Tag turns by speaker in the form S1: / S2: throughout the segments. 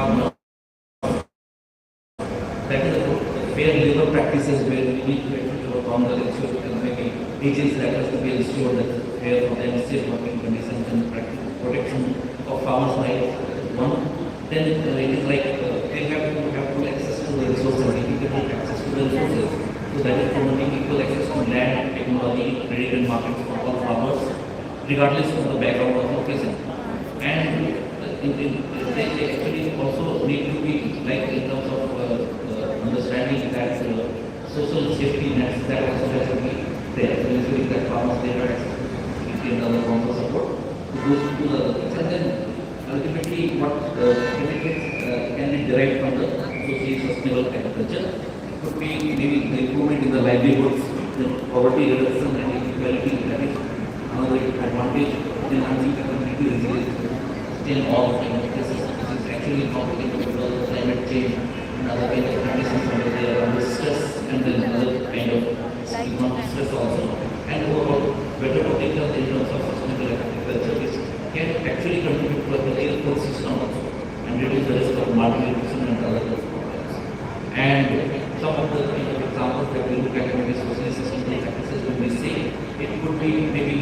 S1: farmers. That is about fair labor practices where we need to actually overcome the ensure maybe agents that has to be ensured that fair for them, safe working conditions and practical protection of farmers' rights. One, then it is like they have to access to the resources, equitable access to the resources. So that is promoting equal access to land, technology, credit and markets for all farmers, regardless of the background of location. And they actually also need to be like in terms of understanding that social safety nets that also has to be there. So usually that farmers they have access to and other forms of support to those to the things. And then ultimately what benefits can be derived from the socially sustainable agriculture could be maybe the improvement in the livelihoods, the poverty reduction and inequality. That is another advantage in enhancing the community resilience in all this is actually complicated because of climate change and other kind of conditions where they are under stress and then other kind of economic stress also. And overall better potential in terms of sustainable agriculture which can actually contribute to a healthier food system also and reduce the risk of malnutrition and other health problems. And some of the kind of examples that we look at maybe socially sustainable practices when we say it could be maybe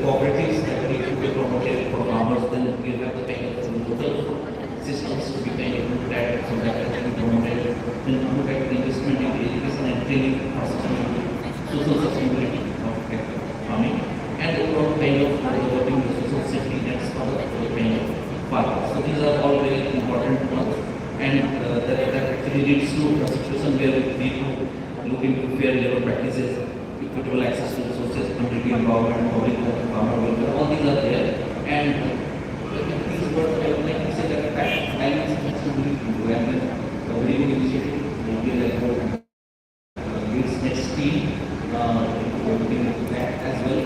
S1: cooperatives that we should be promoted for farmers, then we have the kind of local systems to be kind of looked at so that can be promoted. Then look at the investment in education and training for social sustainability of farming and overall kind of developing the social safety nets for the kind of farmers. So these are all very important ones and that actually leads to a situation where we need to look into fair labor practices, equitable access to resources, community empowerment, public farmer welfare, all these are there. And these are what I would like to say that guidelines needs to be into and then the very good initiative will be like this next team looking into that as well,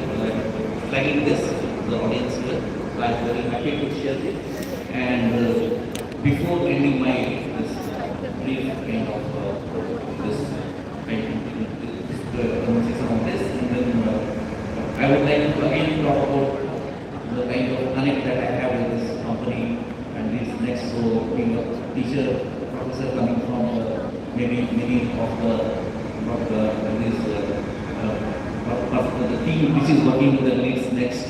S1: flagging this to the audience here. So I'm very happy to share this. And before ending my this brief kind of this conversation on this, and then I would like to again talk about the kind of connect that I have with this company and this next so being a teacher, professor coming from maybe many of the team which is working with the leads next,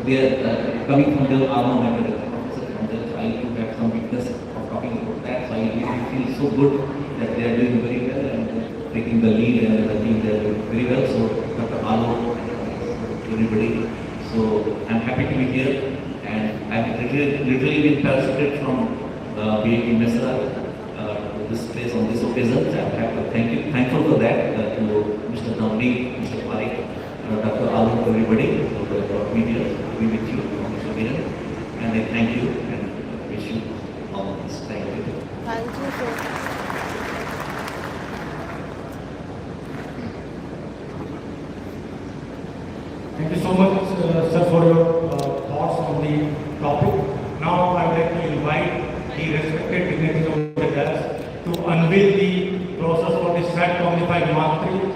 S1: they are coming from their alma mater, professor from there. I do have some weakness of talking about that, so I really feel so good that they are doing very well and taking the lead and I think they are doing very well. So Dr. Alo, everybody. So I'm happy to be here and I've literally been parachuted from being in Mesra to this place on this occasion. So I'm thankful for that to Mr. Navni, Mr. Parik, Dr. Alo, everybody for the media to be with you, Mr. Viren. And I thank you and wish you all the best. Thank you.
S2: Thank you, sir.
S3: Thank you so much, sir, for your thoughts on the topic. Now I would like to invite the respected dignitaries of the desk to unveil the process for the SATVA Mark III.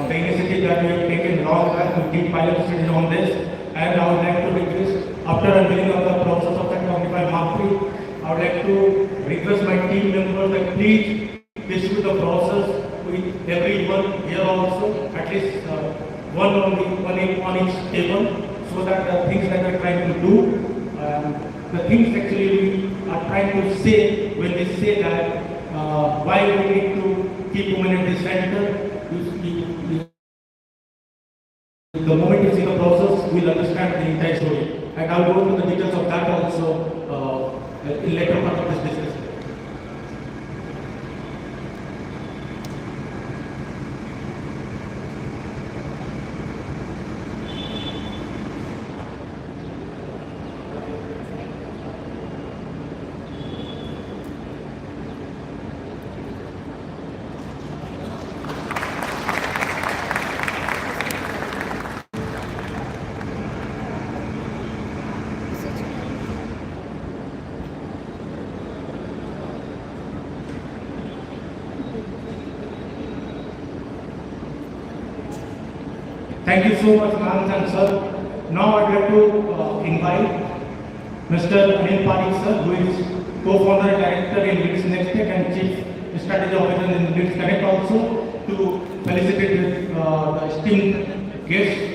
S3: The initiative that we have taken long time to keep pilot studies on this, and I would like to request, after unveiling of the process of SATVA Mark III, I would like to request my team members that please distribute the process with everyone here also, at least one on each table, so that the things that we are trying to do, the things actually we are trying to say when we say that why we need to keep women at the center. The moment you see the process, we'll understand the entire story. And I'll go into the details of that also in later part of this discussion. Thank you so much, ma'am and sir. Now I'd like to invite Mr. Anil Parik sir, who is co-founder and director in leadsconnect and chief strategy officer in leadsconnect also, to felicitate with the esteemed guests.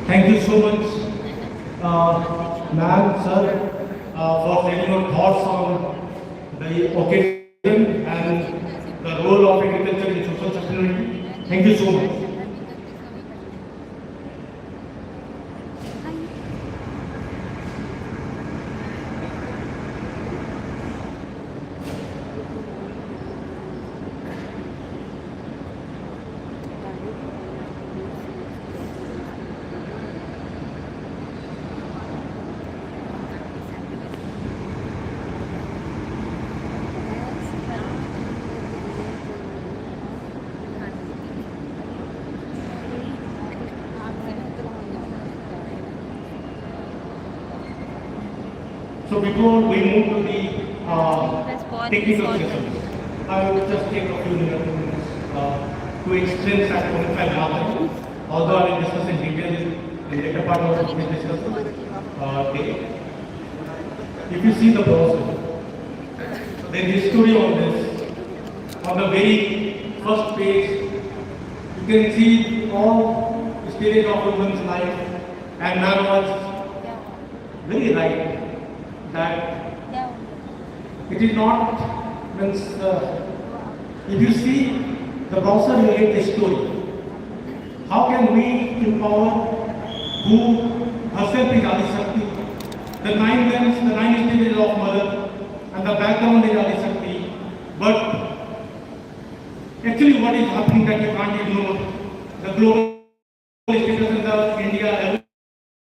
S3: Thank you so much, ma'am, sir, for sharing your thoughts on the occasion and the role of agriculture in social sustainability. Thank you so much. So before we move to the technical session, I will just take a few minutes to explain SATVA marketing, although I will discuss in detail in the later part of the discussion day. If you see the brochure, there is a story on this. On the very first page, you can see all the stage of women's life, and man was very right that it is not means if you see the browser you get the story. How can we empower who herself is Adi Shakti? The nine limbs, the nine stages of mother, and the background is Adi Shakti. But actually what is happening that you can't ignore the global status in the India,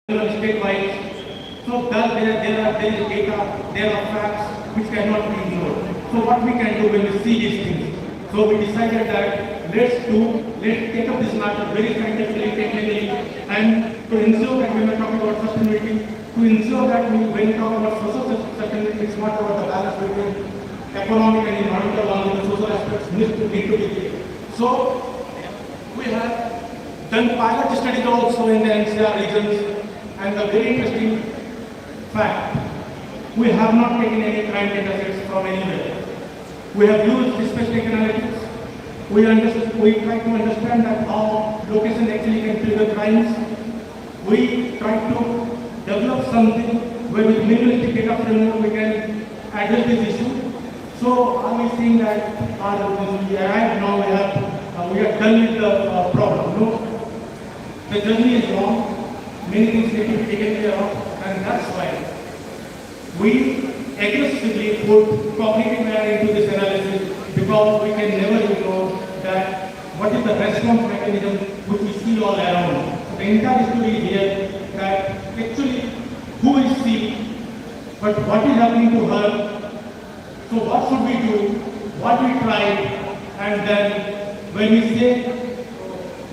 S3: everyone statewide. So that there is data, there are facts which cannot be ignored. So what we can do when we see these things? So we decided that let's take up this matter very scientifically, technically, and to ensure that when we talk about sustainability, to ensure that when we talk about social sustainability, it's not about the balance between economic and environmental along with the social aspects need to be there. So we have done pilot studies also in the NCR regions, and the very interesting fact, we have not taken any crime data sets from anywhere. We have used specific analytics. We try to understand that how location actually can trigger crimes. We try to develop something where with minimalistic data framework we can address this issue. So are we seeing that we arrived now we are done with the problem? No, the journey is long. Many things need to be taken care of. And that's why we aggressively put cognitive AI into this analysis, because we can never ignore that what is the response mechanism which we see all around. So the entire story here that actually who is sick, but what is happening to her. So what should we do? What we tried, and then when we say,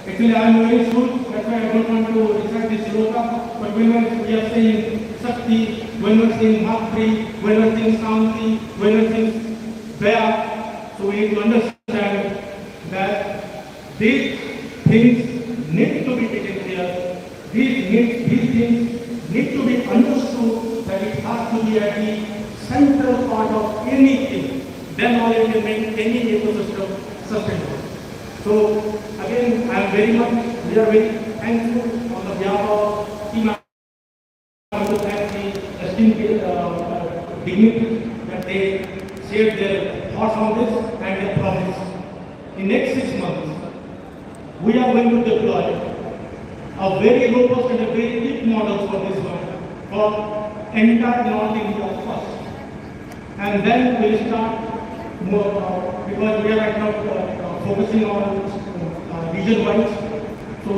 S3: actually I am very full, that's why I don't want to recite this sloka, but when we are saying Shakti, when we are saying Bhakti, when we are saying Shanti, when we are saying Daya, so we need to understand that these things need to be taken care these things need to be understood that it has to be at the central part of anything. Then only we can make any ecosystem sustainable. So again, I am very much, we are very thankful on the behalf of team. I want to thank the esteemed dignitaries that they shared their thoughts on this and their promise. In next 6 months, we are going to deploy a very robust and a very deep model for this one, for entire North India first. And then we will start more, because we are right now focusing on region-wise. So